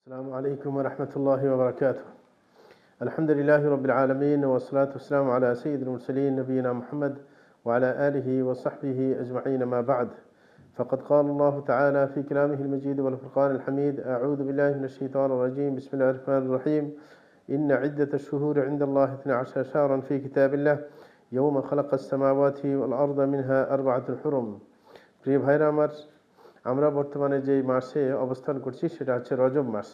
السلام عليكم ورحمة الله وبركاته. الحمد لله رب العالمين والصلاة والسلام على سيد المرسلين نبينا محمد وعلى آله وصحبه أجمعين ما بعد. فقد قال الله تعالى في كلامه المجيد والفرقان الحميد: أعوذ بالله من الشيطان الرجيم. بسم الله الرحمن الرحيم. إن عدة الشهور عند الله 12 شهرا في كتاب الله يوم خلق السماوات والأرض منها أربعة حرم. প্রিয় ভাইরা আমার, আমরা বর্তমানে যেই মাসে অবস্থান করছি সেটা হচ্ছে রজব মাস।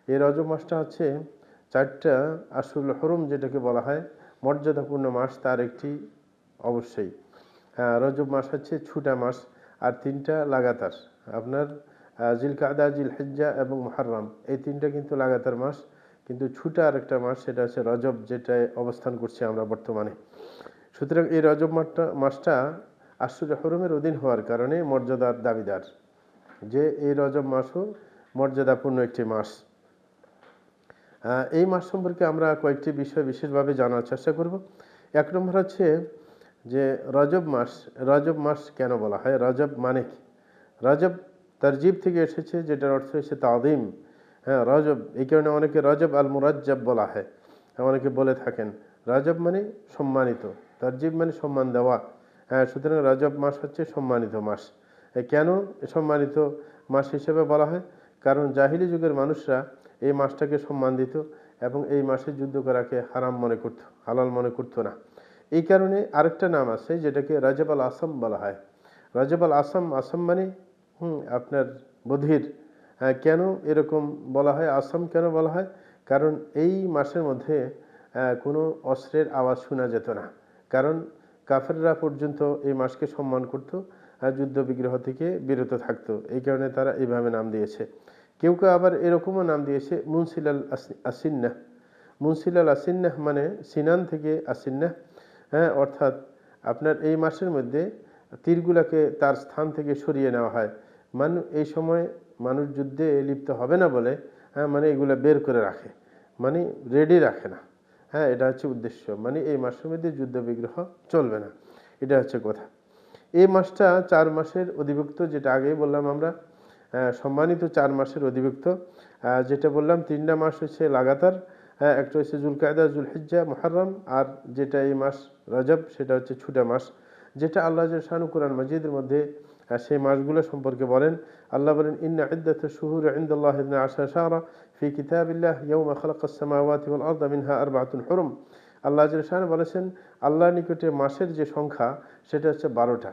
এই রজব মাসটা হচ্ছে 4টা আশুল হরম যেটাকে বলা হয় মর্যাদাপূর্ণ মাস, তার একটি অবশ্যই। রজব মাস হচ্ছে ছুটা মাস, আর 3টা লাগাতার আপনার জিলকাদা, জিলহিজ্জা এবং মুহররম, এই 3টা কিন্তু লাগাতার মাস। কিন্তু ছুটা আরেকটা মাস, সেটা হচ্ছে রজব, যেটায় অবস্থান করছি আমরা বর্তমানে। সুতরাং এই রজব মাসটা আশুল হরমের অধীন হওয়ার কারণে মর্যাদার দাবিদার, যে এই রজব মাসও মর্যাদাপূর্ণ একটি মাস। এই মাস সম্পর্কে আমরা কয়েকটি বিষয় বিশেষভাবে জানার চেষ্টা করব। এক নম্বর হচ্ছে যে রজব মাস কেন বলা হয়, রজব মানে কি? রজব তারজিব থেকে এসেছে, যেটার অর্থ হচ্ছে তাযীম। রজব, এই কারণে অনেকে রজব আল মুরাজ্জাব বলা হয়, অনেকে বলে থাকেন। রজব মানে সম্মানিত, তারজিব মানে সম্মান দেওয়া। সুতরাং রজব মাস হচ্ছে সম্মানিত মাস। কেন সম্মানিত মাস হিসেবে বলা হয়? কারণ জাহিলি যুগের মানুষরা এই মাসটাকে সম্মান দিত এবং এই মাসে যুদ্ধ করাকে হারাম মনে করত, হালাল মনে করত না। এই কারণে আরেকটা নাম আছে যেটাকে রজব আল আসম বলা হয়। রজব আল আসম, আসম মানে আপনার বধির। কেন এরকম বলা হয়, আসম কেন বলা হয়? কারণ এই মাসের মধ্যে কোনো অস্ত্রের আওয়াজ শোনা যেত না, কারণ কাফেররা পর্যন্ত এই মাসকে সম্মান করত আর যুদ্ধ বিগ্রহ থেকে বিরত থাকতো। এই কারণে তারা এইভাবে নাম দিয়েছে। কেউ কেউ আবার এরকমও নাম দিয়েছে মুনসিল আল আসিন্নাহ। মুনসিল আল আসিন্নাহ মানে সিনান থেকে আসিন্নাহ, অর্থাৎ আপনার এই মাসের মধ্যে তীরগুলাকে তার স্থান থেকে সরিয়ে নেওয়া হয়। এই সময় মানুষ যুদ্ধে লিপ্ত হবে না বলে মানে এগুলা বের করে রাখে, মানে রেডি রাখে না। এটা হচ্ছে উদ্দেশ্য, মানে এই মাসের মধ্যে যুদ্ধ বিগ্রহ চলবে না, এটা হচ্ছে কথা। এই মাসটা 4 মাসের অধিভুক্ত, যেটা আগেই বললাম আমরা, সম্মানিত 4 মাসের অধিভুক্ত। যেটা বললাম 3টা মাস হচ্ছে লাগাতার, একটা হচ্ছে জুলকায়দা, জুলহিজ্জা, মুহররম, আর যেটা এই মাস রজব সেটা হচ্ছে ছুটা মাস, যেটা আল্লাহ শানু কুরআন মাজিদের মধ্যে সেই মাসগুলো সম্পর্কে বলেন। আল্লাহ বলেন, ইন্না ইদ্দাতাশ শুহুরি ইনদাল্লাহি 12 শাহরা ফি কিতাবিল্লাহ ইয়াওমা খালাকাস সামাওয়াতি ওয়াল আরদা মিনহা আরবাতুন হুরুম। আল্লাহ শানু বলেছেন, আল্লাহর নিকটে মাসের যে সংখ্যা সেটা হচ্ছে 12টা।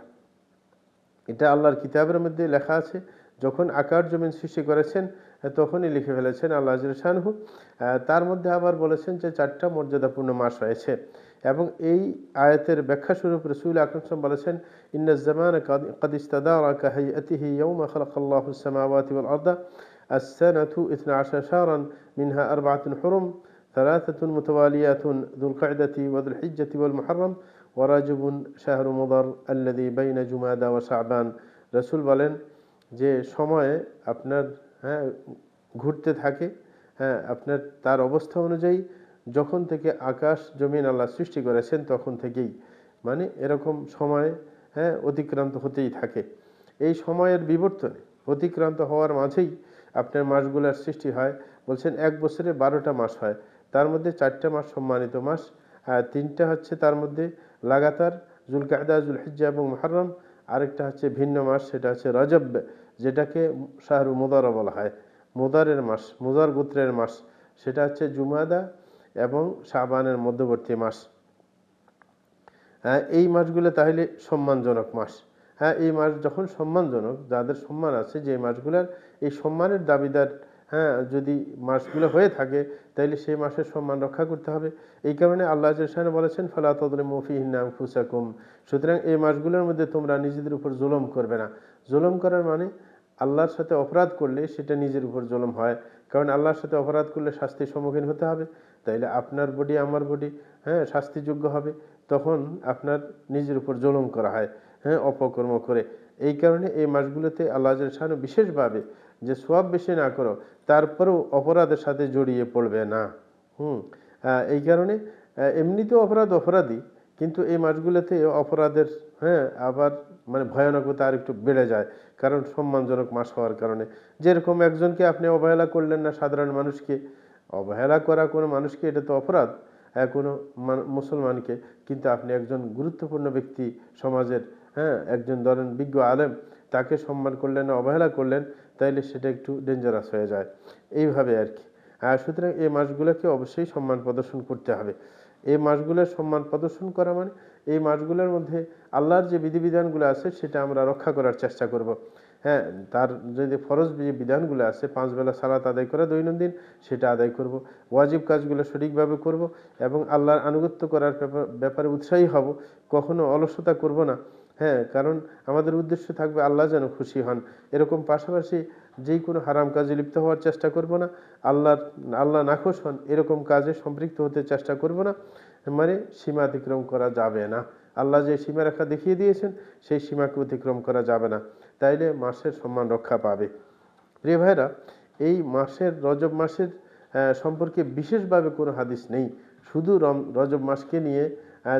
এটা আল্লাহর কিতাবের মধ্যে লেখা আছে। যখন আকাশ জমিন সৃষ্টি করেছেন তখনই লিখে ফেলেছেন আল্লাহ শানহু। তার মধ্যে আবার বলেছেন যে 4টা মর্যাদাপূর্ণ মাস রয়েছে। এবং এই আয়াতের ব্যাখ্যা স্বরূপ রাসূল আকরাম সাল্লাল্লাহু আলাইহি ওয়াসাল্লাম বলেছেন, ইন্নাজ জামানা কাদ ইস্তাদারা কাহাইয়াতিহি ইয়াওমা খালাকাল্লাহুস সামাওয়াতি ওয়াল আরদা আস-সানাতু 12 শাহরান মিনহা আরবা'তুন হুরুম থালাথাতুন মুতাওয়ালিয়াতুন যুল কা'দাতি ওয়া যুল হিজ্জাতি ওয়াল মুহররম ওয়া রাজবুন শাহরু মুদার আল্লাযী বাইনা জুমাদা ওয়া শাবান। রাসূল বলেন যে সময়ে আপনার ঘুরতে থাকে, আপনার তার অবস্থা অনুযায়ী যখন থেকে আকাশ জমিন আল্লাহ সৃষ্টি করেছেন তখন থেকেই, মানে এরকম সময় অতিক্রান্ত হতেই থাকে। এই সময়ের বিবর্তনে অতিক্রান্ত হওয়ার মাঝেই আপনার মাসগুলোর সৃষ্টি হয়। বলছেন 1 বছরে 12টা মাস হয়, তার মধ্যে 4টা মাস সম্মানিত মাস, 3টা হচ্ছে তার মধ্যে লাগাতার জুলকায়দা, জুলহিজ্জা এবং মুহররম। আরেকটা হচ্ছে ভিন্ন মাস, সেটা হচ্ছে রজব, যেটাকে শাহরু মুদার বলা হয়, মুদারের মাস, মুদার গোত্রের মাস। সেটা হচ্ছে জুমাদা এবং শাবানের মধ্যবর্তী মাস। এই মাসগুলো তাহলে সম্মানজনক মাস। এই মাস যখন সম্মানজনক, যাদের সম্মান আছে, যে মাসগুলোর এই সম্মানের দাবিদার যদি মাসগুলো হয়ে থাকে, তাইলে সেই মাসের সম্মান রক্ষা করতে হবে। এই কারণে আল্লাহ জাল্লাহু বলেছেন, ফালা তাযলিমু ফীহিন্না আনফুসাকুম। সুতরাং এই মাসগুলোর মধ্যে তোমরা নিজেদের উপর জুলুম করবে না। জুলুম করার মানে আল্লাহর সাথে অপরাধ করলে সেটা নিজের উপর জুলুম হয়, কারণ আল্লাহর সাথে অপরাধ করলে শাস্তির সম্মুখীন হতে হবে। তাইলে আপনার বডি আমার বডি শাস্তিযোগ্য হবে, তখন আপনার নিজের উপর জুলুম করা হয় অপকর্ম করে। এই কারণে এই মাসগুলোতে আল্লাহ জাল্লাহু বিশেষভাবে যে সওয়াব বেশি না করো, তারপরেও অপরাধের সাথে জড়িয়ে পড়বে না। এই কারণে এমনিতেও অপরাধী, কিন্তু এই মাসগুলোতে অপরাধের হ্যাঁ, আবার মানে ভয়ানকতা আর একটু বেড়ে যায়, কারণ সম্মানজনক মাস হওয়ার কারণে। যেরকম একজনকে আপনি অবহেলা করলেন না, সাধারণ মানুষকে অবহেলা করা কোনো মানুষকে, এটা তো অপরাধ কোনো মুসলমানকে, কিন্তু আপনি একজন গুরুত্বপূর্ণ ব্যক্তি সমাজের, হ্যাঁ, একজন ধরেন বিজ্ঞ আলেম, তাকে সম্মান করলেন না, অবহেলা করলেন, তাইলে সেটা একটু ডেঞ্জারাস হয়ে যায়, এইভাবে আর কি। সুতরাং এই মাসগুলোকে অবশ্যই সম্মান প্রদর্শন করতে হবে। এই মাসগুলোর সম্মান প্রদর্শন করা মানে এই মাসগুলোর মধ্যে আল্লাহর যে বিধিবিধানগুলো আছে সেটা আমরা রক্ষা করার চেষ্টা করব। হ্যাঁ, তার যদি ফরজ যে বিধানগুলো আছে, 5 বেলা সালাত আদায় করা দৈনন্দিন, সেটা আদায় করব। ওয়াজিব কাজগুলো সঠিকভাবে করব এবং আল্লাহর আনুগত্য করার ব্যাপারে উৎসাহী হব, কখনো অলসতা করব না। হ্যাঁ, কারণ আমাদের উদ্দেশ্য থাকবে আল্লাহ যেন খুশি হন। এরকম পাশাপাশি যেই কোনো হারাম কাজে লিপ্ত হওয়ার চেষ্টা করব না, আল্লাহ নাখোশ হন এরকম কাজে সম্পৃক্ত হতে চেষ্টা করব না। মানে সীমা অতিক্রম করা যাবে না। আল্লাহ যে সীমারেখা দেখিয়ে দিয়েছেন সেই সীমাকে অতিক্রম করা যাবে না, তাইলে মাসের সম্মান রক্ষা পাবে। প্রিয় ভাইরা, এই মাসের রজব মাসের সম্পর্কে বিশেষভাবে কোনো হাদিস নেই। শুধু রজব মাসকে নিয়ে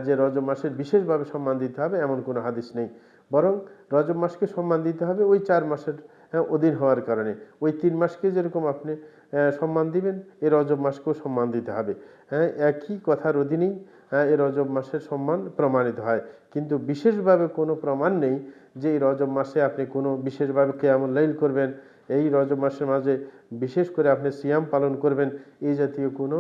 যে রজব মাসের বিশেষভাবে সম্মান দিতে হবে এমন কোনো হাদিস নেই। বরং রজব মাসকে সম্মান দিতে হবে ওই 4 মাসের অধীন হওয়ার কারণে। ওই 3 মাসকে যেরকম আপনি সম্মান দিবেন, এই রজব মাসকেও সম্মান দিতে হবে। হ্যাঁ, একই কথার অধীনেই এই রজব মাসের সম্মান প্রমাণিত হয়। কিন্তু বিশেষভাবে কোনো প্রমাণ নেই যে এই রজব মাসে আপনি কোনো বিশেষভাবে কিয়ামুল লাইল করবেন, এই রজব মাসের মাঝে বিশেষ করে আপনি সিয়াম পালন করবেন, এই জাতীয় কোনো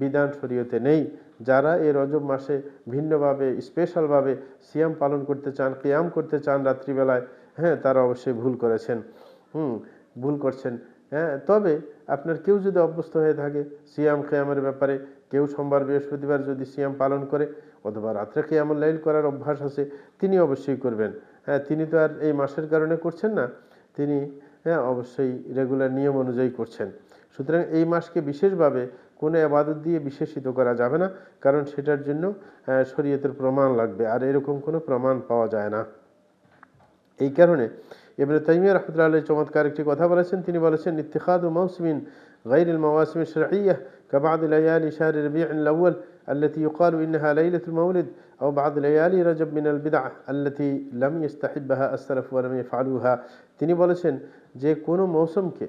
বিধান শরীয়তে নেই। যারা এই রজব মাসে ভিন্নভাবে স্পেশালভাবে সিয়াম পালন করতে চান, কিয়াম করতে চান রাত্রিবেলায়, হ্যাঁ, তারা অবশ্যই ভুল করেছেন। ভুল করছেন। হ্যাঁ, তবে আপনার কেউ যদি অভ্যস্ত হয়ে থাকে সিয়াম কিয়ামের ব্যাপারে, কেউ সোমবার বৃহস্পতিবার যদি সিয়াম পালন করে অথবা রাত্রে কিয়ামুল লাইল করার অভ্যাস আছে, তিনি অবশ্যই করবেন। হ্যাঁ, তিনি তো আর এই মাসের কারণে করছেন না, তিনি অবশ্যই রেগুলার নিয়ম অনুযায়ী করছেন। সুতরাং এই মাসকে বিশেষভাবে কোনো ইবাদত দিয়ে বিশেষিত করা যাবে না, কারণ সেটার জন্য শরীয়তের প্রমাণ লাগবে, আর এরকম কোনো প্রমাণ পাওয়া যায় না। এই কারণে ইবনে তাইমিয়া রাহমাতুল্লাহি আলাইহি চমৎকার একটি কথা বলেছেন। তিনি বলেছেন, ইত্তিখাদু মাওসিমিন গায়রিল মাওয়াসিম আশ-শারঈয়্যাহ কাবাদ লায়ালি শাহরি রবিউল আউয়াল التي يقال إنها ليلة المولد أو بعض ليالي رجب من البدع التي لم يستحبها السلف ولم يفعلوها। তিনি বলেছেন যে কোনো মৌসুমকে,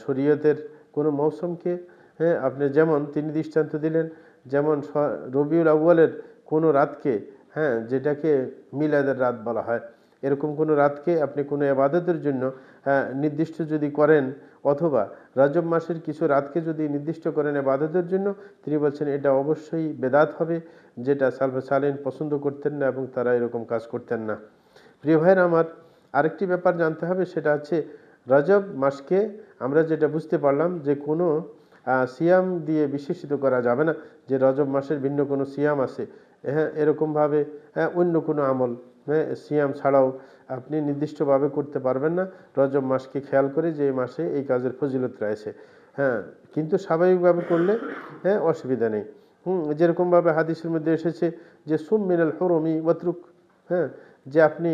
শরীয়তের কোনো মৌসুমকে, হ্যাঁ, আপনি যেমন তিনি দৃষ্টান্ত দিলেন, যেমন রবিউল আউয়ালের কোনো রাতকে, হ্যাঁ, যেটাকে মিলাদের রাত বলা হয়, এরকম কোনো রাতকে আপনি কোনো ইবাদতের জন্য নির্দিষ্ট যদি করেন, অথবা রজব মাসের কিছু রাতকে যদি নির্দিষ্ট করেন ইবাদতের জন্য, তিনি বলছেন এটা অবশ্যই বেদাত হবে, যেটা সালফে সালেহিন পছন্দ করতেন না এবং তারা এরকম কাজ করতেন না। প্রিয় ভাইয়েরা আমার, আরেকটি ব্যাপার জানতে হবে, সেটা হচ্ছে রজব মাসকে আমরা যেটা বুঝতে পারলাম যে কোনো সিয়াম দিয়ে বিশেষিত করা যাবে না, যে রজব মাসের ভিন্ন কোনো সিয়াম আছে, হ্যাঁ, এরকমভাবে অন্য কোনো আমল, হ্যাঁ, সিয়াম ছাড়াও আপনি নির্দিষ্টভাবে করতে পারবেন না রজব মাসকে খেয়াল করে যে এই মাসে এই কাজের ফজিলত রয়েছে। হ্যাঁ, কিন্তু স্বাভাবিকভাবে করলে হ্যাঁ অসুবিধা নেই। যেরকমভাবে হাদিসের মধ্যে এসেছে যে সুম মিনাল হুরুমি ওয়াতরুক, হ্যাঁ, যে আপনি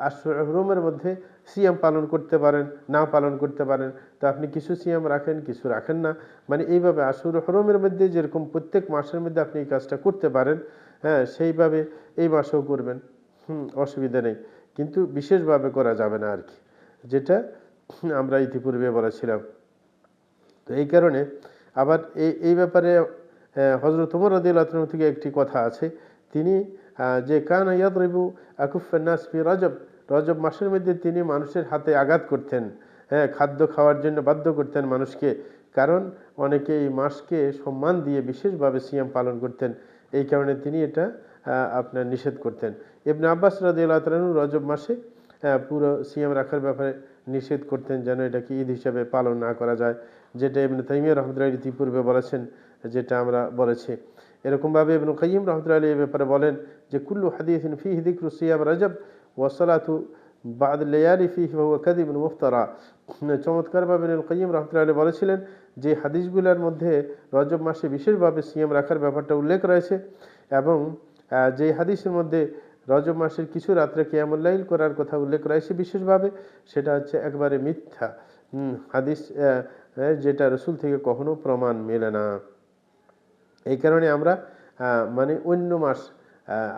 আশুর হুরুমের মধ্যে সিয়াম পালন করতে পারেন, না পালন করতে পারেন, তো আপনি কিছু সিয়াম রাখেন, কিছু রাখেন না, মানে এইভাবে আশুর হুরুমের মধ্যে যেরকম প্রত্যেক মাসের মধ্যে আপনি এই কাজটা করতে পারেন, হ্যাঁ, সেইভাবে এই মাসেও করবেন, অসুবিধা নেই। কিন্তু বিশেষভাবে করা যাবে না আর কি, যেটা আমরা ইতিপূর্বে বলেছিলাম। তো এই কারণে আবার এই ব্যাপারে হযরত ওমর রাদিয়াল্লাহু আনহু থেকে একটি কথা আছে, তিনি যে কানা ইয়াদরিবু আকুফান নাস ফি রজব, রজব মাসের মধ্যে তিনি মানুষের হাতে আঘাত করতেন, হ্যাঁ, খাদ্য খাওয়ার জন্য বাধ্য করতেন মানুষকে, কারণ অনেকে এই মাসকে সম্মান দিয়ে বিশেষভাবে সিয়াম পালন করতেন, এই কারণে তিনি এটা আপনার নিষেধ করতেন। ইবনে আব্বাস রাদিয়াল্লাহু তাআলা আনহু রজব মাসে পুরো সিয়াম রাখার ব্যাপারে নিষেধ করতেন, যেন এটাকে ঈদ হিসাবে পালন না করা যায়, যেটা ইবনে তাইমিয়া রাহমাতুল্লাহি আলাইহি ইতিপূর্বে বলেছেন, যেটা আমরা বলেছি। এরকমভাবে ইবনে কাইয়িম রাহমাতুল্লাহি আলাইহি এই ব্যাপারে বলেন যে কুল্লু হাদিসিন ফীহি যিকরু সিয়াম রজব ওয়া সালাতু বা'দ লায়ালি ফীহি ফাহুয়া কাযিবুন মুফতারা। চমৎকারভাবে ইবনে কাইয়িম রাহমাতুল্লাহি আলাইহি বলেছিলেন যে হাদিসগুলোর মধ্যে রজব মাসে বিশেষভাবে সিয়াম রাখার ব্যাপারটা উল্লেখ রয়েছে, এবং যে হাদিসের মধ্যে রজব মাসের কিছু রাত্রে কিয়ামুল লাইল করার কথা উল্লেখ রয়েছে বিশেষভাবে, সেটা হচ্ছে একবারে মিথ্যা হাদিস, যেটা রাসূল থেকে কখনো প্রমাণ মেলে না। এই কারণে আমরা মানে অন্য মাস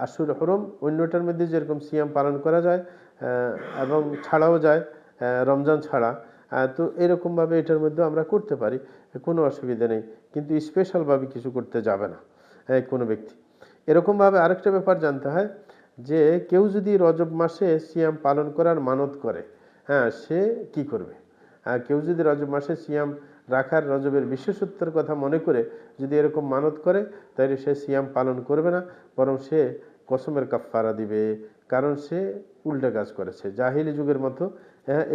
আশুর হরম অন্যটার মধ্যে যেরকম সিয়াম পালন করা যায় এবং ছাড়াও যায় রমজান ছাড়া, তো এরকমভাবে এটার মধ্যে আমরা করতে পারি, কোনো অসুবিধা নেই, কিন্তু স্পেশালভাবে কিছু করতে যাবে না কোনো ব্যক্তি। এরকমভাবে আরেকটা ব্যাপার জানতে হয় যে কেউ যদি রজব মাসে সিয়াম পালন করার মানত করে, সে কি করবে? কেউ যদি রজব মাসে সিয়াম রাখার, রজবের বিশেষত্বের কথা মনে করে যদি এরকম মানত করে, তাহলে সে সিয়াম পালন করবে না, বরং সে কসমের কাফফারা দিবে, কারণ সে উল্টা কাজ করেছে জাহিলি যুগের মতো।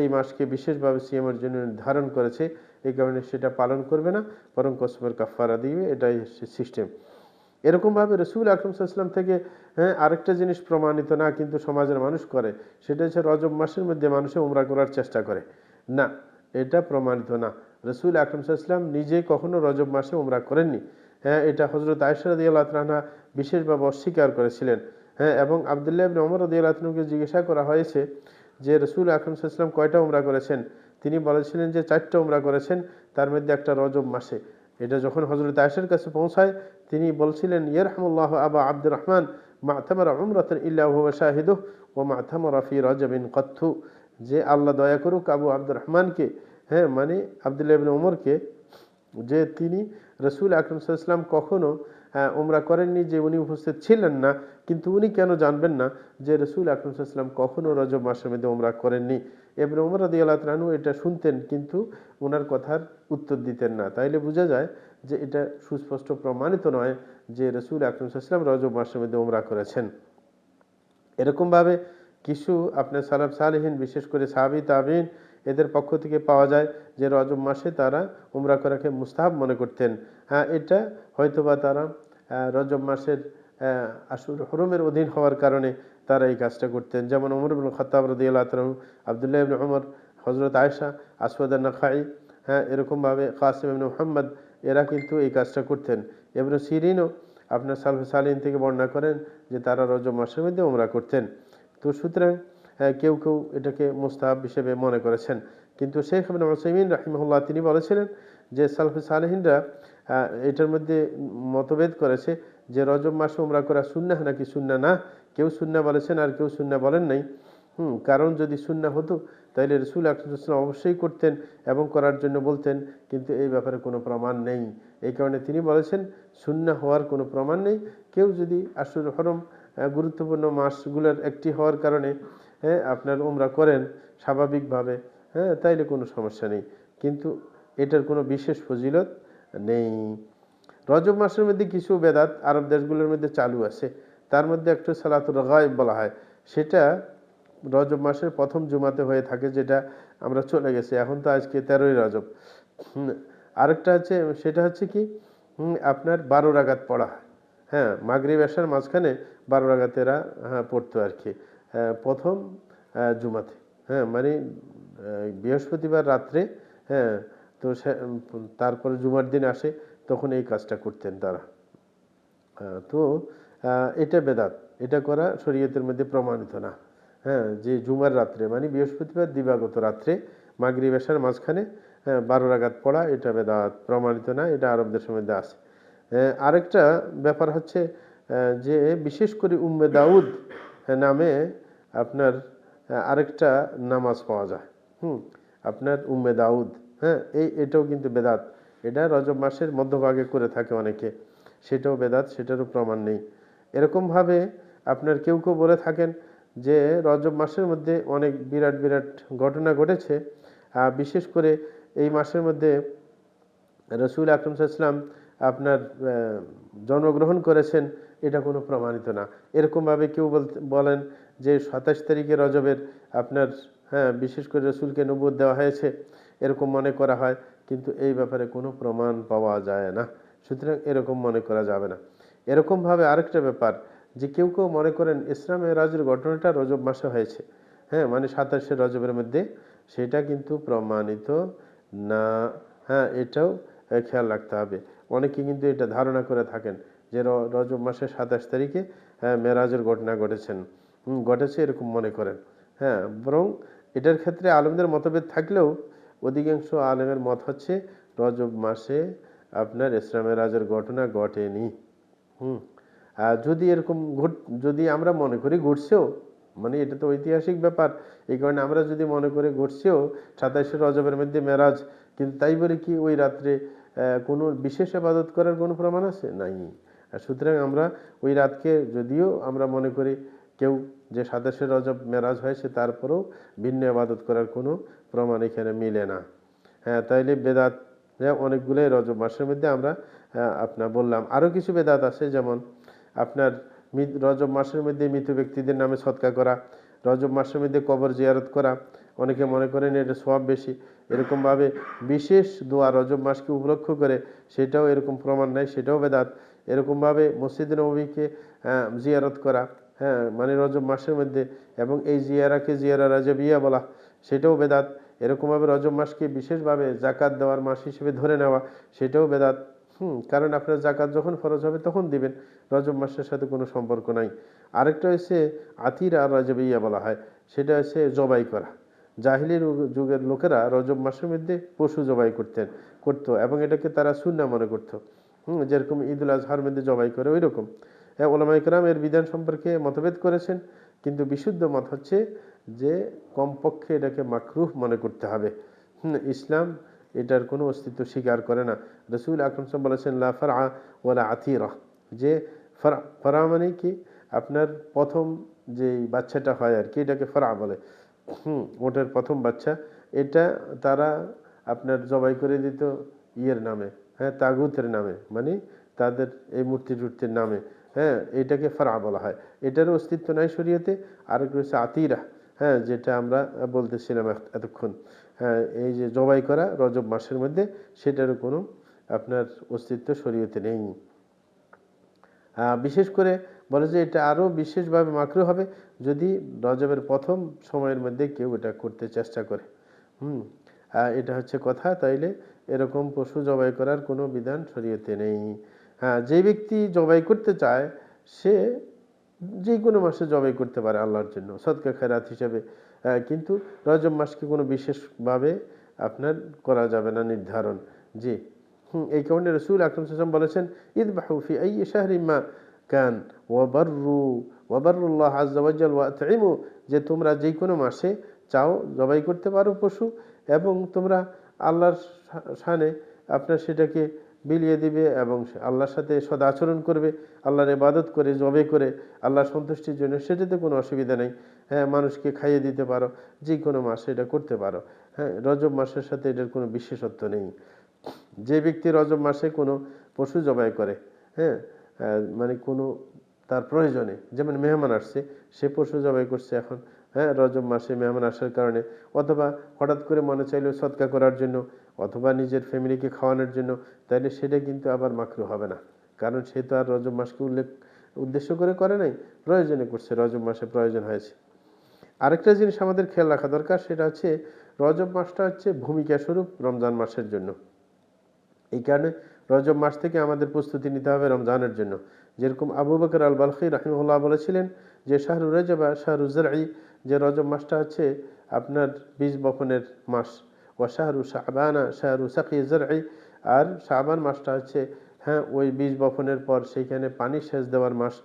এই মাসকে বিশেষভাবে সিয়ামের জন্য নির্ধারণ করেছে, এই কারণে সেটা পালন করবে না, বরং কসমের কাফফারা দিবে, এটাই সিস্টেম। এরকমভাবে রসুল আকরম সাল্লাল্লাহু আলাইহি ওয়াসাল্লাম থেকে আরেকটা জিনিস প্রমাণিত না, কিন্তু সমাজের মানুষ করে, সেটা হচ্ছে রজব মাসের মধ্যে মানুষে উমরা করার চেষ্টা করে। না, এটা প্রমাণিত না। রসুল আকরম সাল্লাল্লাহু আলাইহি ওয়াসাল্লাম নিজে কখনো রজব মাসে উমরা করেননি। এটা হযরত আয়েশা রাদিয়াল্লাহু তাআলা বিশেষভাবে অস্বীকার করেছিলেন। এবং আব্দুল্লাহ ইবনে ওমর রাদিয়াল্লাহু তাআলাকে জিজ্ঞাসা করা হয়েছে যে রসুল আকরম সাল্লাল্লাহু আলাইহি ওয়াসাল্লাম কয়টা উমরা করেছেন? তিনি বলেছিলেন যে 4টা উমরা করেছেন, তার মধ্যে একটা রজব মাসে। এটা যখন হযরত আয়েশার কাছে পৌঁছায়, তিনি বলছিলেন, ইয়ারহামুল্লাহু আবা আব্দুর রহমান মা তামারা উমরাতান ইল্লা হুয়া শাহিদুহু ওয়া মা তামারা ফি রাজাবিন কাত্তু, যে আল্লাহ দয়া করুক আবু আব্দুর রহমানকে, মানে আব্দুল্লাহ ইবনে ওমরকে, যে তিনি রসুল আকরম সাল্লাল্লাহু আলাইহি ওয়াসাল্লাম কখনো উমরা করেননি, যে উনি উপস্থিত ছিলেন না, কিন্তু উনি কেন জানবেন না যে রসুল আকরম সাল্লাল্লাহু আলাইহি ওয়াসাল্লাম কখনো রজব মাসের মধ্যে উমরা করেননি? ইবনে ওমর রাদিয়াল্লাহু তাআলা আনহু এটা শুনতেন, কিন্তু ওনার কথার উত্তর দিতেন না। তাইলে বোঝা যায় যে এটা সুস্পষ্ট প্রমাণিত নয় যে রসুল আকরম সাল্লাল্লাহু আলাইহি ওয়াসাল্লাম রজব মাসের মধ্যে উমরা করেছেন। এরকমভাবে কিছু আপনার সালাফ সালেহিন, বিশেষ করে সাহাবী তাবেঈন, এদের পক্ষ থেকে পাওয়া যায় যে রজব মাসে তারা উমরা করাকে মুস্তাহাব মনে করতেন। এটা হয়তোবা তারা রজব মাসের আশুর হরমের অধীন হওয়ার কারণে তারা এই কাজটা করতেন। যেমন ওমর ইবনে খাত্তাব রাদিয়াল্লাহু তাআলা, আব্দুল্লাহ ইবনে ওমর, হযরত আয়েশা, আসওয়াদ আন-নাখাই, এরকমভাবে কাসিম ইবনে মুহাম্মদ, এরা কিন্তু এই কাজটা করতেন। ইবনে সিরিনও আপনার সালফে সালিহিন থেকে বর্ণনা করেন যে তারা রজব মাসের মধ্যে উমরা করতেন। তো সুতরাং কেউ কেউ এটাকে মুস্তাহাব হিসেবে মনে করেছেন, কিন্তু শেখ ইবনে উসাইমিন রাহিমাহুল্লাহ তিনি বলেছিলেন যে সালফে সালেহিনরা এটার মধ্যে মতভেদ করেছে যে রজব মাসে উমরা করা সুন্নাহ নাকি সুন্নাহ না। কেউ সুন্নাহ বলেছেন আর কেউ সুন্নাহ বলেন নাই। কারণ যদি সুন্নাহ হতো তাহলে রাসূল আকরাম সাল্লাল্লাহু আলাইহি ওয়াসাল্লাম অবশ্যই করতেন এবং করার জন্য বলতেন, কিন্তু এই ব্যাপারে কোনো প্রমাণ নেই। এই কারণে তিনি বলেছেন সুন্নাহ হওয়ার কোনো প্রমাণ নেই। কেউ যদি আশুর হরম গুরুত্বপূর্ণ মাসগুলোর একটি হওয়ার কারণে আপনার উমরা করেন স্বাভাবিকভাবে, তাইলে কোনো সমস্যা নেই, কিন্তু এটার কোনো বিশেষ ফজিলত নেই। রজব মাসের মধ্যে কিছু বেদাত আরব দেশগুলোর মধ্যে চালু আছে, তার মধ্যে একটা সালাতুল গায়ব বলা হয়, সেটা রজব মাসের প্রথম জুমাতে হয়ে থাকে, যেটা আমরা চলে গেছে, এখন তো আজকে 13ই রজব। আরেকটা হচ্ছে, সেটা হচ্ছে কি আপনার 12 রাকাত পড়া হয়। মাগরিব এশার মাঝখানে 12 রাকাত এরা পড়তো আর কি, প্রথম জুমাতে, মানে বৃহস্পতিবার রাত্রে। হ্যাঁ তো তারপরে জুমার দিন আসে, তখন এই কাজটা করতেন তারা। তো এটা বেদাত, এটা করা শরীয়তের মধ্যে প্রমাণিত না। যে জুমার রাত্রে মানে বৃহস্পতিবার দিবাগত রাত্রে মাগরিব এশার মাঝখানে 12 রাকাত পড়া, এটা বেদাত, প্রমাণিত না, এটা আরব দেশের মধ্যে আছে। আরেকটা ব্যাপার হচ্ছে যে বিশেষ করে উম্মে দাউদ নামে আপনার আরেকটা নামাজ পাওয়া যায়, আপনার উম্মে দাউদ, এটাও কিন্তু বেদাত। এটা রজব মাসের মধ্যভাগে করে থাকে অনেকে, সেটাও বেদাত, সেটারও প্রমাণ নেই। এরকমভাবে আপনার কেউ কেউ বলে থাকেন যে রজব মাসের মধ্যে অনেক বিরাট বিরাট ঘটনা ঘটেছে, বিশেষ করে এই মাসের মধ্যে রসুল আকরম সাল্লাল্লাহু আলাইহি ওয়াসাল্লাম আপনার জন্মগ্রহণ করেছেন, এটা কোনো প্রমাণিত না। এরকমভাবে কেউ বলেন যে 27 তারিখে রজবের আপনার বিশেষ করে রসুলকে নবুয়ত দেওয়া হয়েছে, এরকম মনে করা হয়, কিন্তু এই ব্যাপারে কোনো প্রমাণ পাওয়া যায় না, সুতরাং এরকম মনে করা যাবে না। এরকমভাবে আরেকটা ব্যাপার, যে কেউ কেউ মনে করেন ইসরা মেরাজের ঘটনাটা রজব মাসে হয়েছে, মানে 27শে রজবের মধ্যে, সেটা কিন্তু প্রমাণিত না। এটাও খেয়াল রাখতে হবে। অনেকে কিন্তু এটা ধারণা করে থাকেন যে রজব মাসের 27 তারিখে মেরাজের ঘটনা ঘটেছে এরকম মনে করেন। বরং এটার ক্ষেত্রে আলেমদের মতভেদ থাকলেও অধিকাংশ আলেমের মত হচ্ছে রজব মাসে আপনার ইসরা মেরাজের ঘটনা ঘটেনি। যদি এরকম যদি আমরা মনে করি ঘটছেও, মানে এটা তো ঐতিহাসিক ব্যাপার, এই কারণে আমরা যদি মনে করি ঘটছেও 27শে রজবের মধ্যে মেরাজ, কিন্তু তাই বলে কি ওই রাত্রে কোনো বিশেষ ইবাদত করার কোনো প্রমাণ আছে? নাই। সুতরাং আমরা ওই রাতকে যদিও আমরা মনে করি কেউ যে 27শে রজব মেরাজ হয়েছে, তারপরেও ভিন্ন ইবাদত করার কোনো প্রমাণ এখানে মিলে না। হ্যাঁ, তাইলে বেদাত অনেকগুলোই রজব মাসের মধ্যে আমরা আপনার বললাম। আরও কিছু বেদাত আছে, যেমন আপনার রজব মাসের মধ্যে মৃত ব্যক্তিদের নামে সদকা করা, রজব মাসের মধ্যে কবর জিয়ারত করা, অনেকে মনে করেন এটা সওয়াব বেশি। এরকমভাবে বিশেষ দোয়া রজব মাসকে উপলক্ষ করে, সেটাও এরকম প্রমাণ নাই, সেটাও বেদাত। এরকমভাবে মসজিদে নববীকে জিয়ারত করা, হ্যাঁ, মানে রজব মাসের মধ্যে, এবং এই জিয়ারাকে জিয়ারা রাজবিয়া বলা, সেটাও বেদাত। এরকমভাবে রজব মাসকে বিশেষভাবে জাকাত দেওয়ার মাস হিসেবে ধরে নেওয়া, সেটাও বেদাত। কারণ আপনার জাকাত যখন ফরজ হবে তখন দিবেন, রজব মাসের সাথে কোনো সম্পর্ক নাই। আরেকটা হচ্ছে আতির আর রাজবিয়া বলা হয়, সেটা হচ্ছে জবাই করা। জাহিলি যুগের লোকেরা রজব মাসের মধ্যে পশু জবাই করতো, এবং এটাকে তারা সুন্নাহ মনে করতো। যেরকম ঈদুল আজহার মধ্যে জবাই করে ওই রকম। ওলামায়ে কেরাম এর বিধান সম্পর্কে মতভেদ করেছেন, কিন্তু বিশুদ্ধ মত হচ্ছে যে কমপক্ষে এটাকে মাকরুহ মনে করতে হবে। ইসলাম এটার কোনো অস্তিত্ব স্বীকার করে না। রাসূল আকরাম সাল্লাল্লাহু আলাইহি ওয়াসাল্লাম বলেছেন লা ফারআ ওয়ালা আতিরা, যে ফারা মানে কি আপনার প্রথম যে বাচ্চাটা হয় আর কি, এটাকে ফারআ বলে। ওটার প্রথম বাচ্চা, এটা তারা আপনার জবাই করে দিত ইয়ের নামে, হ্যাঁ, তাগুতের নামে, মানে তাদের এই মূর্তির নামে। হ্যাঁ, এটাকে ফারআ বলা হয়, এটার অস্তিত্ব নাই শরীয়তে। আরেকটা হচ্ছে আতিরা, হ্যাঁ, যেটা আমরা বলতেছিলাম এতক্ষণ। হ্যাঁ, এই যে জবাই করা রজব মাসের মধ্যে, সেটারও কোনো আপনার অস্তিত্ব শরীয়তে নেই। বিশেষ করে বলে যে এটা আরও বিশেষভাবে মাকরুহ হবে যদি রজবের প্রথম সময়ের মধ্যে কেউ এটা করতে চেষ্টা করে। এটা হচ্ছে কথা। তাইলে এরকম পশু জবাই করার কোনো বিধান শরীয়তে নেই। হ্যাঁ, যে ব্যক্তি জবাই করতে চায় সে যে কোনো মাসে জবাই করতে পারে আল্লাহর জন্য সদকা খেরাত হিসেবে, কিন্তু রজব মাসকে কোনো বিশেষভাবে আপনার করা যাবে না নির্ধারণ। জি, এই কারণে রাসূল আকরাম সাল্লাল্লাহু আলাইহি ওয়াসাল্লাম বলেছেন ইযবাহু ফি আইয়ি শাহরিন মা কান ওয়াবাররুল্লাহ আযজা ওয়া জাল ওয়া আতঈমু, যে তোমরা যে কোনো মাসে চাও জবাই করতে পারো পশু, এবং তোমরা আল্লাহর শানে আপনার সেটাকে বিলিয়ে দিবে এবং আল্লাহর সাথে সদাচরণ করবে, আল্লাহর ইবাদত করে জবাই করে আল্লাহর সন্তুষ্টির জন্য, সেটাতে কোনো অসুবিধা নেই। হ্যাঁ, মানুষকে খাইয়ে দিতে পারো, যে কোনো মাসে এটা করতে পারো। হ্যাঁ, রজব মাসের সাথে এটার কোনো বিশেষত্ব নেই। যে ব্যক্তি রজব মাসে কোনো পশু জবাই করে, হ্যাঁ, মানে কোনো তার প্রয়োজনে, যেমন মেহমান আসছে, সে পশু জবাই করছে এখন, হ্যাঁ, রজব মাসে মেহমান আসার কারণে, অথবা হঠাৎ করে মনে চাইলো সদকা করার জন্য, অথবা নিজের ফ্যামিলিকে খাওয়ানোর জন্য, তাইলে সেটা কিন্তু আবার মাকরুহ হবে না, কারণ সে তো আর রজব মাসকে উদ্দেশ্য করে নাই, প্রয়োজনে করছে, রজব মাসে প্রয়োজন হয়েছে। আরেকটা জিনিস আমাদের খেয়াল রাখা দরকার, সেটা হচ্ছে রজব মাসটা হচ্ছে ভূমিকা স্বরূপ রমজান মাসের জন্য। এই কারণে রজব মাস থেকে আমাদের প্রস্তুতি নিতে হবে রমজানের জন্য। যেরকম আবু বকর আল বালখি রাহিমাহুল্লাহ বলেছিলেন যে শাহরু রজব শাহরু জরঈ, যে রজব মাসটা হচ্ছে আপনার বীজ বপনের মাস। ওয়া শাহরু শাবানা শাহরু সাকি জরঈ, আর শাবান মাসটা হচ্ছে, হ্যাঁ, ওই বীজ বপনের পর সেইখানে পানি সেচ দেওয়ার মাস।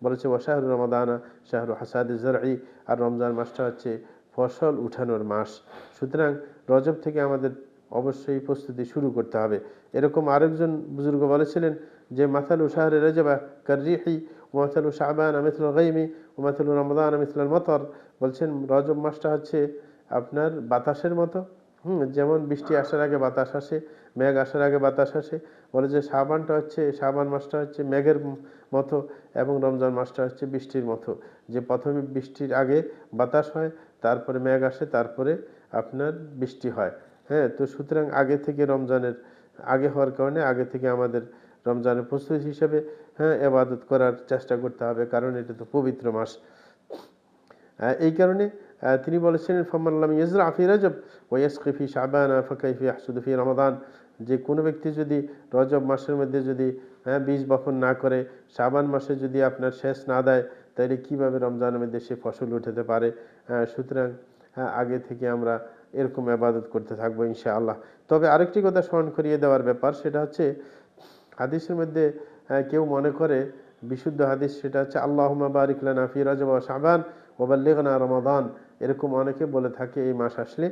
বলেছে ওয়া শাহরু রমাদানা শাহরু হাসাদ জরঈ, আর রমজান মাসটা হচ্ছে ফসল উঠানোর মাস। সুতরাং রজব থেকে আমাদের অবশ্যই প্রস্তুতি শুরু করতে হবে। এরকম আরেকজন বুজুর্গ বলেছিলেন যে মাথালু শাহরে রজবা কাররিহি ওয়া মাথালু শাবান মিথলুল গায়মি ওয়া মাথালু রমাদান মিথলুল মতর। বলছেন রজব মাসটা হচ্ছে আপনার বাতাসের মতো, যেমন বৃষ্টি আসার আগে বাতাস আসে, মেঘ আসার আগে বাতাস আসে। বলে যে শাবান মাসটা হচ্ছে মেঘের মতো, এবং রমজান মাসটা হচ্ছে বৃষ্টির মতো, যে প্রথমে বৃষ্টির আগে বাতাস হয়, তারপরে মেঘ আসে, তারপরে আপনার বৃষ্টি হয়। হ্যাঁ, তো সুতরাং আগে থেকে রমজানের আগে হওয়ার কারণে আগে থেকে আমাদের রমজানের প্রস্তুতি হিসেবে, হ্যাঁ, ইবাদত করার চেষ্টা করতে হবে, কারণ এটা তো পবিত্র মাস। এই কারণে তিনি বলেছিলেন ফামান লাম ইয়াজরা ফি রজব ওয়া ইয়াসকি ফি শাবান ফাকাইফা ইয়াহসুদু ফি রমাদান, যে কোনো ব্যক্তি যদি রজব মাসের মধ্যে যদি, হ্যাঁ, বীজ বপন না করে, শাবান মাসে যদি আপনার শেষ না দেয়, তাহলে কিভাবে রমজানের মধ্যে সে ফসল উঠাতে পারে? সুতরাং আগে থেকে আমরা এরকম ইবাদত করতে থাকবো ইনশাআল্লাহ। তবে আরেকটি কথা স্মরণ করিয়ে দেওয়ার ব্যাপার, সেটা হচ্ছে হাদিসের মধ্যে কেউ মনে করে বিশুদ্ধ হাদিস সেটা হচ্ছে আল্লাহুম্মা বারিক লানা ফি রজব ওয়া শাবান ওয়া বাল্লিগনা রমাদান। এরকম অনেকে বলে থাকে এই মাস আসলে,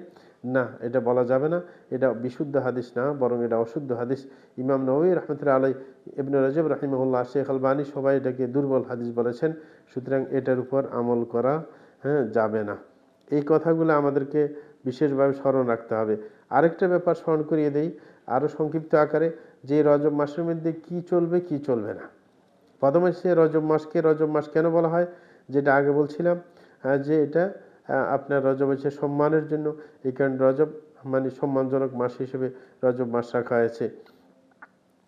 না, এটা বলা যাবে না, এটা বিশুদ্ধ হাদিস না, বরং এটা অশুদ্ধ হাদিস। ইমাম নববী রাহমাতুল্লাহ আলাইহি, ইবনে রজব রাহিমাহুল্লাহ, শেখ আলবানী সবাই এটাকে দুর্বল হাদিস বলেছেন। সুতরাং এটার উপর আমল করা যাবে না। এই কথাগুলো আমাদেরকে বিশেষভাবে স্মরণ রাখতে হবে। আরেকটা ব্যাপার স্মরণ করিয়ে দেই আরও সংক্ষিপ্ত আকারে, যে রজব মাসের মধ্যে কি চলবে কি চলবে না। প্রথমে সে রজব মাসকে রজব মাস কেন বলা হয়, যেটা আগে বলছিলাম, যে এটা আপনার রজব হচ্ছে সম্মানের জন্য, এই কারণে রজব মানে সম্মানজনক মাস হিসেবে রজব মাস রাখা হয়েছে।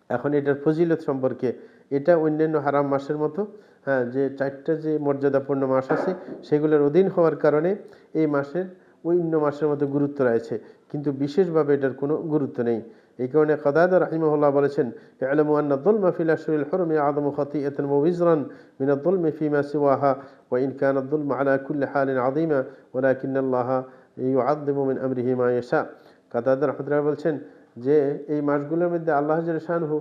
এখন এটার ফজিলত সম্পর্কে, এটা অন্যান্য হারাম মাসের মতো, যে 4টা যে মর্যাদাপূর্ণ মাস আছে সেগুলোর অধীন হওয়ার কারণে এই মাসের অন্য মাসের মতো গুরুত্ব রয়েছে, কিন্তু বিশেষভাবে এটার কোনো গুরুত্ব নেই। এই কারণে কাতাদা রাহিমাহুল্লাহ বলেছেন, ইআলামু আন্না যুলমা ফিল আশহুরিল হুরুমি আযমু খাতিআতান ওয়া ওয়িজরান মিনাল যুলমি ফীমা সিওয়াহা ওয়া ইন কানা যুলমু আলা কুল্লি হালিন আযীমা ওয়ালাকিন্নাল্লাহা ইউআযযিমু মিন আমরিহি মা ইয়াশা। কাতাদা রাহিমাহুল্লাহ বলছেন যে এই মাসগুলোর মধ্যে আল্লাহ জাল্লা শানহু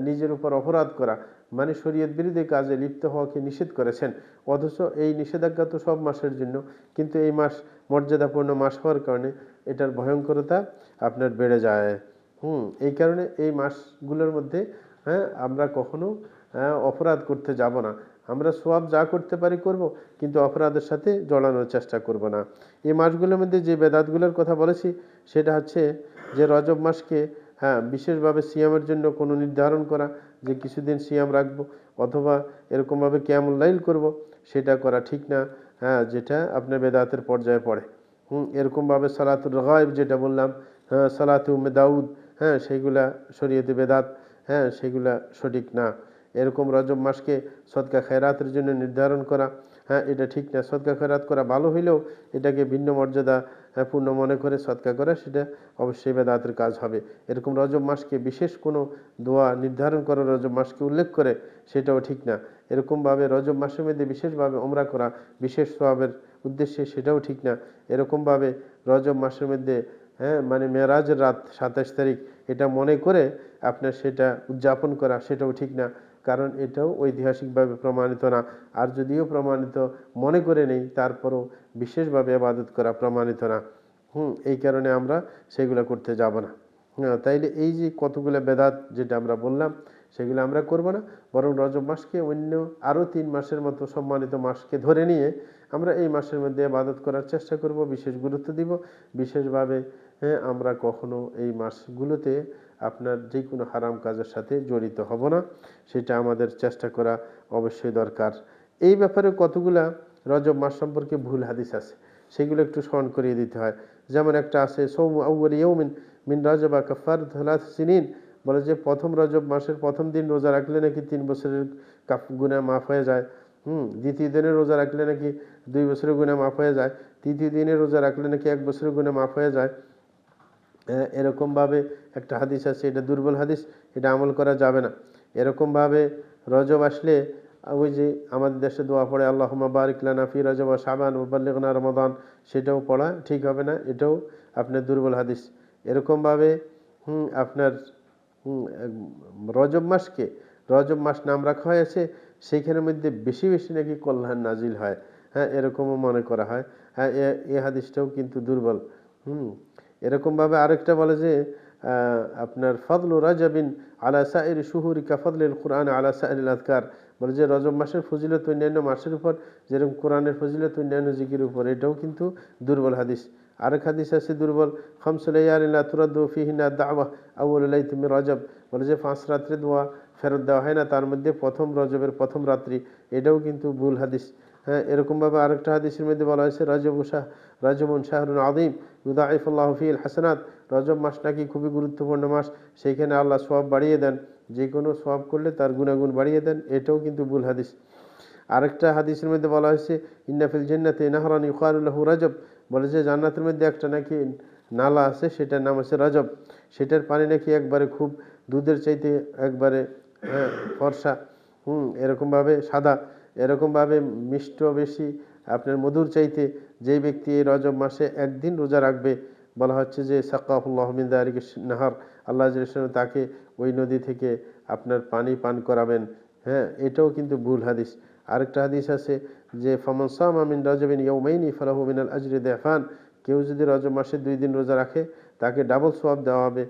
নিজের উপর অপরাধ করা মানে শরীয়ত বিরোধী কাজে লিপ্ত হওয়াকে নিষেধ করেছেন, অথচ এই নিষেধাজ্ঞা তো সব মাসের জন্য, কিন্তু এই মাস মর্যাদাপূর্ণ মাস হওয়ার কারণে এটার ভয়ঙ্করতা আপনার বেড়ে যায়। এই কারণে এই মাসগুলোর মধ্যে আমরা কখনো অপরাধ করতে যাব না। আমরা সওয়াব যা করতে পারি করব, কিন্তু অপরাধের সাথে জড়ানোর চেষ্টা করব না। এই মাসগুলোর মধ্যে যে বেদাতগুলোর কথা বলেছি সেটা হচ্ছে যে রজব মাসকে বিশেষভাবে সিয়ামের জন্য কোনো নির্ধারণ করা, যে কিছুদিন সিয়াম রাখবো অথবা এরকমভাবে কিয়ামুল লাইল করব, সেটা করা ঠিক না, যেটা আপনার বেদাতের পর্যায়ে পড়ে। এরকমভাবে সালাতুল গায়ব যেটা বললাম, সালাতু উম্মে দাউদ, সেইগুলা শরীয়তে বেদাত, সেগুলা সঠিক না। এরকম রজব মাসকে সদকা খেরাতের জন্য নির্ধারণ করা, এটা ঠিক না। সদকা খেরাত করা ভালো হইলেও এটাকে ভিন্ন মর্যাদা পূর্ণ মনে করে সদকা করা, সেটা অবশ্যই বেদাতের কাজ হবে। এরকম রজব মাসকে বিশেষ কোনো দোয়া নির্ধারণ করা, রজব মাসকে উল্লেখ করে, সেটাও ঠিক না। এরকমভাবে রজব মাসের মধ্যে বিশেষভাবে ওমরা করা বিশেষ সওয়াবের উদ্দেশ্যে, সেটাও ঠিক না। এরকমভাবে রজব মাসের মধ্যে মানে মেরাজের রাত 27 তারিখ এটা মনে করে আপনার সেটা উদযাপন করা, সেটাও ঠিক না, কারণ এটাও ঐতিহাসিকভাবে প্রমাণিত না। আর যদিও প্রমাণিত মনে করে নেই, তারপরও বিশেষভাবে ইবাদত করা প্রমাণিত না। এই কারণে আমরা সেগুলো করতে যাব না। তাইলে এই যে কতগুলো বেদাত যেটা আমরা বললাম, সেগুলো আমরা করব না, বরং রজব মাসকে অন্য আরও 3 মাসের মতো সম্মানিত মাসকে ধরে নিয়ে আমরা এই মাসের মধ্যে ইবাদত করার চেষ্টা করব, বিশেষ গুরুত্ব দিব। বিশেষভাবে আমরা কখনো এই মাসগুলোতে আপনার যে কোনো হারাম কাজের সাথে জড়িত হব না, সেটা আমাদের চেষ্টা করা অবশ্যই দরকার। এই ব্যাপারে কতগুলা রজব মাস সম্পর্কে ভুল হাদিস আছে, সেগুলো একটু স্মরণ করিয়ে দিতে হয়। যেমন একটা আছে, সৌমু আউয়াল ইয়াউমিন মিন রজবা কাফারাতু 3 সিনিন, বলে যে প্রথম রজব মাসের প্রথম দিন রোজা রাখলে নাকি 3 বছরের গুনাহ মাফ হয়ে যায়। দ্বিতীয় দিনে রোজা রাখলে নাকি 2 বছরের গুনাহ মাফ হয়ে যায়। তৃতীয় দিনে রোজা রাখলে নাকি 1 বছরের গুনাহ মাফ হয়ে যায়। এরকমভাবে একটা হাদিস আছে, এটা দুর্বল হাদিস, এটা আমল করা যাবে না। এরকমভাবে রজব আসলে ওই যে আমাদের দেশে দোয়া পড়ে, আল্লাহুম্মা বারিক লানা ফি রজব ওয়া শাবান ওয়া বাল্লিগনা রমাদান, সেটাও পড়া ঠিক হবে না, এটাও আপনার দুর্বল হাদিস। এরকমভাবে আপনার রজব মাসকে রজব মাস নাম রাখা হয়েছে, সেইখানের মধ্যে বেশি বেশি নাকি কল্যাণ নাজিল হয়, এরকমও মনে করা হয়। এই হাদিসটাও কিন্তু দুর্বল। এরকমভাবে আরেকটা বলে যে আপনার ফদলু রাজাবিন আলা সাইরি শুহুরি কা ফদলিল কুরআন আলা সাইরিল আযকার, বলে যে রজব মাসের ফজিলত অন্যান্য মাসের উপর যেরকম কোরআনের ফজিলত অন্যান্য জিকির উপর, এটাও কিন্তু দুর্বল হাদিস। আরেক হাদিস আছে দুর্বল, খামসু লায়ালিন লা তুরাদ্দু ফিহিন্না দাওয়া আউয়াল লাইলাতি মিন রজব, বলে যে 5 রাত্রে দোয়া ফেরত দেওয়া হয় না, তার মধ্যে প্রথম রজবের প্রথম রাত্রি, এটাও কিন্তু ভুল হাদিস। এরকমভাবে আরেকটা হাদিসের মধ্যে বলা হয়েছে রজবুন শাহরুন আযীম ইউদাইফুল্লাহু ফীহিল হাসানাত, রজব মাস নাকি খুবই গুরুত্বপূর্ণ মাস, সেইখানে আল্লাহ সওয়াব বাড়িয়ে দেন, যে কোনো সওয়াব করলে তার গুণাগুণ বাড়িয়ে দেন, এটাও কিন্তু ভুল হাদিস। আরেকটা হাদিসের মধ্যে বলা হয়েছে ইন্না ফিল জান্নাতি নাহরান ইউকালু লাহু রজব, বলে যে জান্নাতের মধ্যে একটা নাকি নালা আছে, সেটার নাম হচ্ছে রজব, সেটার পানি নাকি একবারে খুব দুধের চাইতে একবারে ফর্সা, এরকমভাবে সাদা, এরকমভাবে মিষ্ট বেশি আপনার মধুর চাইতে, যেই ব্যক্তি এই রজব মাসে একদিন রোজা রাখবে, বলা হচ্ছে যে সাকাহুল্লাহু মিন যালিকা নাহার, আল্লাহ জাল্লাহু তাকে ওই নদী থেকে আপনার পানি পান করাবেন। হ্যাঁ, এটাও কিন্তু ভুল হাদিস। আরেকটা হাদিস আছে যে ফামান সামা মিন রাজাবিন ইয়াউমাইনি ফালাহু মিনাল আজরি দিফান, কেউ যদি রজব মাসে 2 দিন রোজা রাখে তাকে ডাবল সওয়াব দেওয়া হবে।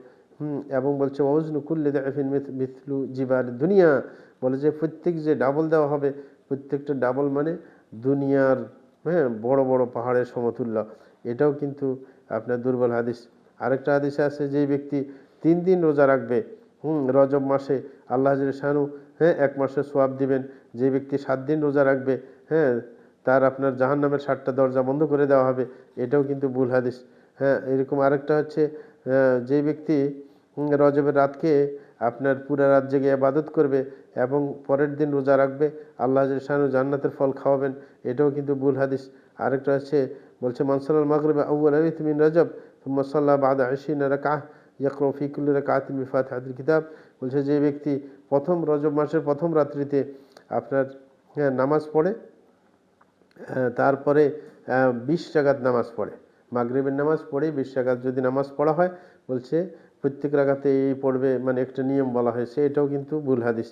এবং বলছে ওয়াজনু কুল্লি দাইফিন মিথলু জিবাল দুনিয়া, বলে যে প্রত্যেক যে ডাবল দেওয়া হবে, প্রত্যেকটা ডাবল মানে দুনিয়ার, হ্যাঁ, বড় বড় পাহাড়ের সমতুল্য। এটাও কিন্তু আপনার দুর্বল হাদিস। আরেকটা হাদিসে আছে যে ব্যক্তি 3 দিন রোজা রাখবে রজব মাসে, আল্লাহ শানু, হ্যাঁ, 1 মাসের সোয়াব দিবেন। যে ব্যক্তি 7 দিন রোজা রাখবে, হ্যাঁ, তার আপনার জাহান্নামের 7টা দরজা বন্ধ করে দেওয়া হবে। এটাও কিন্তু ভুল হাদিস। হ্যাঁ, এরকম আরেকটা হচ্ছে যে ব্যক্তি রজবের রাতকে আপনার পুরা রাত জেগে ইবাদত করবে এবং পরের দিন রোজা রাখবে, আল্লাহ শানু জান্নাতের ফল খাওয়াবেন। এটাও কিন্তু ভুল হাদিস। আরেকটা হচ্ছে বলছে মান সাল্লাল মাগরিবা আউয়াল লাইলাতি মিন রজব সুম্মা সাল্লা বাদা 20 রাকাহ ইয়াকরাউ ফি কুল্লি রাকাতিন বিফাতিহাতিল কিতাব, বলছে যে ব্যক্তি প্রথম রজব মাসের প্রথম রাত্রিতে আপনার, হ্যাঁ, নামাজ পড়ে, তারপরে 20 রাকাত নামাজ পড়ে, মাগরিবের নামাজ পড়ে 20 রাকাত যদি নামাজ পড়া হয়, বলছে প্রত্যেক রাকাতে এই পড়বে, মানে একটা নিয়ম বলা হয়েছে। এটাও কিন্তু ভুল হাদিস।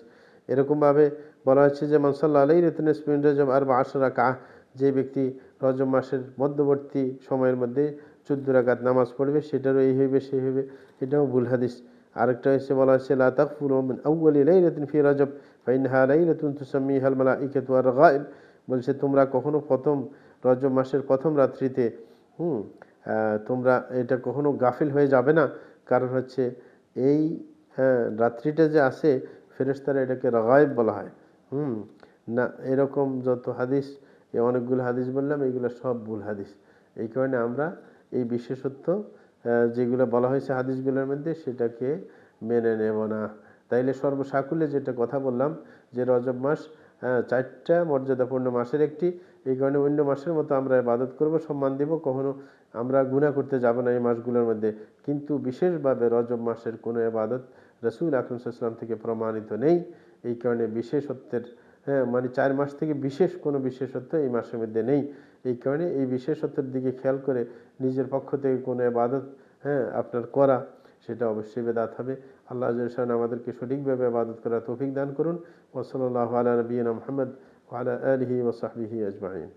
এরকমভাবে বলা হচ্ছে যে মান সাল্লা লাইলাতুন নিসফি মিন রজব 14 রাকাহ, যে ব্যক্তি রজব মাসের মধ্যবর্তী সময়ের মধ্যে 14 রাকাত নামাজ পড়বে, সেটারও এই হইবে সেই হইবে। এটাও ভুল হাদিস। আরেকটা এসে বলা হচ্ছে লা তাগফুলু মিন আউয়ালি লাইলাতিন ফি রজব ফাইন্নাহা লাইলাতুন তুসাম্মিহাল মালাইকাতু ওয়ার গায়ব, বলছে তোমরা কখনো প্রথম রজব মাসের প্রথম রাত্রিতে তোমরা এটা কখনো গাফিল হয়ে যাবে না, কারণ হচ্ছে এই, হ্যাঁ, রাত্রিটা যে আসে ফেরেশতারা এটাকে গায়ব বলা হয়। না, এরকম যত হাদিস, এই অনেকগুলো হাদিস বললাম, এইগুলো সব ভুল হাদিস। এই কারণে আমরা এই বিশেষত্ব যেগুলো বলা হয়েছে হাদিসগুলোর মধ্যে সেটাকে মেনে নেব না। তাইলে সর্বসাকুল্যে যেটা কথা বললাম যে রজব মাস 4টা মর্যাদাপূর্ণ মাসের একটি, এই কারণে অন্য মাসের মতো আমরা ইবাদত করব, সম্মান দিব, কখনো আমরা গুনাহ করতে যাব না এই মাসগুলোর মধ্যে। কিন্তু বিশেষভাবে রজব মাসের কোনো ইবাদত রাসূল আকরাম সাল্লাল্লাহু আলাইহি ওয়াসাল্লাম থেকে প্রমাণিত নেই। এই কারণে বিশেষত্বের, হ্যাঁ, মানে 4 মাস থেকে বিশেষ কোনো বিশেষত্ব এই মাসের মধ্যে নেই। এই কারণে এই বিশেষত্বের দিকে খেয়াল করে নিজের পক্ষ থেকে কোনো ইবাদত, হ্যাঁ, আপনার করা, সেটা অবশ্যই বেদাত হবে। আল্লাহ জাল্লাহু আমাদেরকে সঠিকভাবে ইবাদত করার তৌফিক দান করুন। ওয়া সাল্লাল্লাহু আলা নবিয়িনা মুহাম্মদ ওয়া আলা আলিহি ওয়া সাহবিহি আজমাইন।